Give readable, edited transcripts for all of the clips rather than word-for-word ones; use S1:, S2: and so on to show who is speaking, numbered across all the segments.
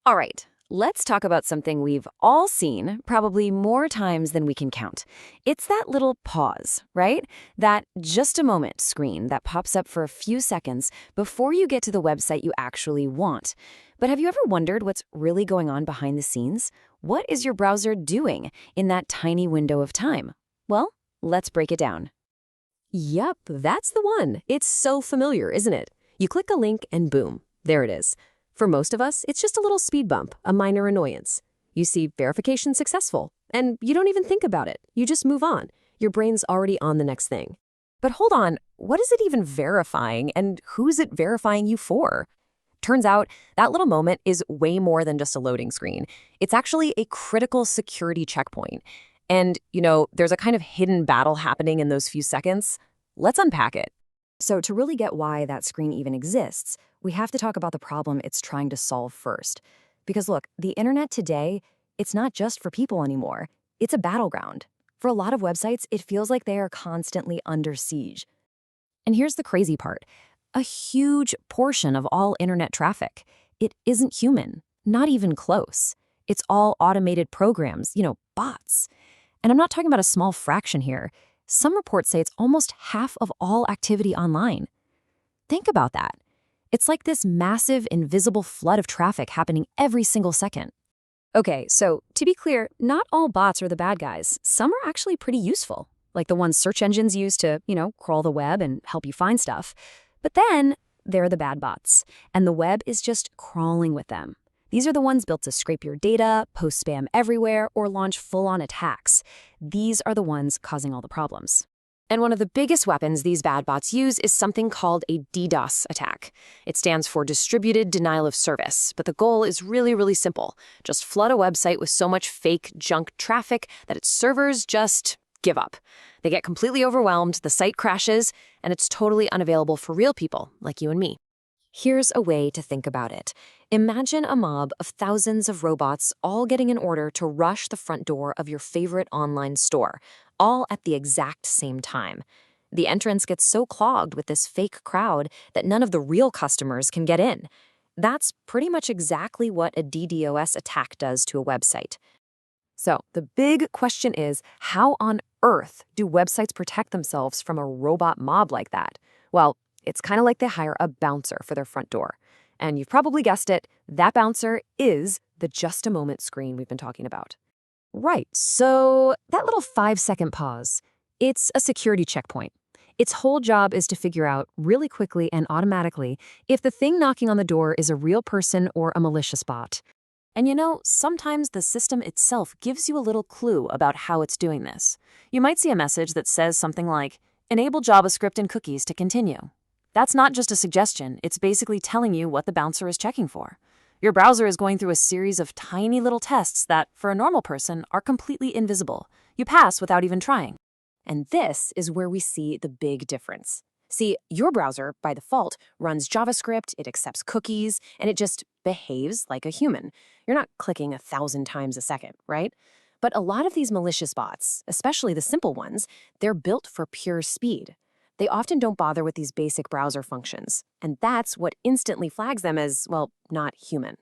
S1: All right, let's talk about something we've all seen probably more times than we can count. It's that little pause, right? That just a moment screen that pops up for a few seconds before you get to the website you actually want. But have you ever wondered what's really going on behind the scenes? What is your browser doing in that tiny window of time? Well, let's break it down.
S2: Yep, that's the one. It's so familiar, isn't it? You click a link and boom, there it is. For most of us, it's just a little speed bump, a minor annoyance. You see verification successful, and you don't even think about it. You just move on. Your brain's already on the next thing. But hold on, what is it even verifying, and who's it verifying you for? Turns out, that little moment is way more than just a loading screen. It's actually a critical security checkpoint. And, there's a kind of hidden battle happening in those few seconds. Let's unpack it.
S1: So to really get why that screen even exists, we have to talk about the problem it's trying to solve first. Because look, the internet today, it's not just for people anymore. It's a battleground. For a lot of websites, it feels like they are constantly under siege. And here's the crazy part. A huge portion of all internet traffic, it isn't human, not even close. It's all automated programs, bots. And I'm not talking about a small fraction here. Some reports say it's almost half of all activity online. Think about that. It's like this massive, invisible flood of traffic happening every single second. Okay, so to be clear, not all bots are the bad guys. Some are actually pretty useful, like the ones search engines use to, crawl the web and help you find stuff. But then there are the bad bots, and the web is just crawling with them. These are the ones built to scrape your data, post spam everywhere, or launch full-on attacks. These are the ones causing all the problems. And one of the biggest weapons these bad bots use is something called a DDoS attack. It stands for Distributed Denial of Service, but the goal is really, really simple. Just flood a website with so much fake junk traffic that its servers just give up. They get completely overwhelmed, the site crashes, and it's totally unavailable for real people like you and me. Here's a way to think about it. Imagine a mob of thousands of robots all getting in order to rush the front door of your favorite online store, all at the exact same time. The entrance gets so clogged with this fake crowd that none of the real customers can get in. That's pretty much exactly what a DDoS attack does to a website. So the big question is, how on earth do websites protect themselves from a robot mob like that? Well, it's kind of like they hire a bouncer for their front door. And you've probably guessed it, that bouncer is the just a moment screen we've been talking about. Right, so that little 5-second pause, it's a security checkpoint. Its whole job is to figure out really quickly and automatically if the thing knocking on the door is a real person or a malicious bot. And sometimes the system itself gives you a little clue about how it's doing this. You might see a message that says something like, "Enable JavaScript and cookies to continue." That's not just a suggestion, it's basically telling you what the bouncer is checking for. Your browser is going through a series of tiny little tests that, for a normal person, are completely invisible. You pass without even trying. And this is where we see the big difference. See, your browser, by default, runs JavaScript, it accepts cookies, and it just behaves like a human. You're not clicking 1,000 times a second, right? But a lot of these malicious bots, especially the simple ones, they're built for pure speed. They often don't bother with these basic browser functions, and that's what instantly flags them as, well, not human.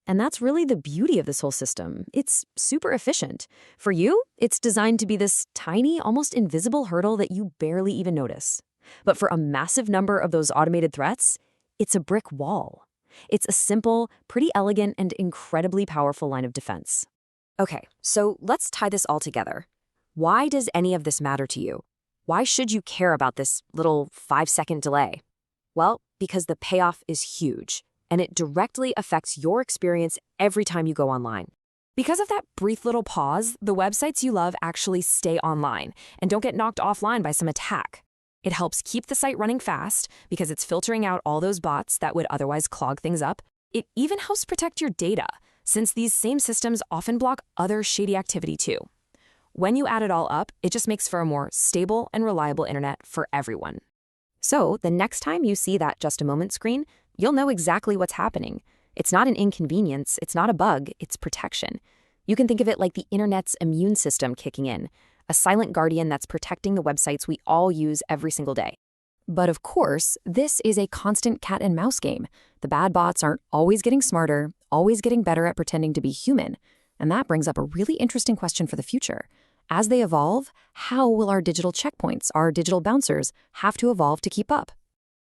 S1: And that's really the beauty of this whole system. It's super efficient. For you, it's designed to be this tiny, almost invisible hurdle that you barely even notice. But for a massive number of those automated threats, it's a brick wall. It's a simple, pretty elegant, and incredibly powerful line of defense. Okay, so let's tie this all together. Why does any of this matter to you? Why should you care about this little 5-second delay? Well, because the payoff is huge, and it directly affects your experience every time you go online. Because of that brief little pause, the websites you love actually stay online and don't get knocked offline by some attack. It helps keep the site running fast because it's filtering out all those bots that would otherwise clog things up. It even helps protect your data, since these same systems often block other shady activity too. When you add it all up, it just makes for a more stable and reliable internet for everyone. So the next time you see that just a moment screen, you'll know exactly what's happening. It's not an inconvenience, it's not a bug, it's protection. You can think of it like the internet's immune system kicking in, a silent guardian that's protecting the websites we all use every single day. But of course, this is a constant cat and mouse game. The bad bots aren't always getting smarter, always getting better at pretending to be human. And that brings up a really interesting question for the future. As they evolve, how will our digital checkpoints, our digital bouncers, have to evolve to keep up?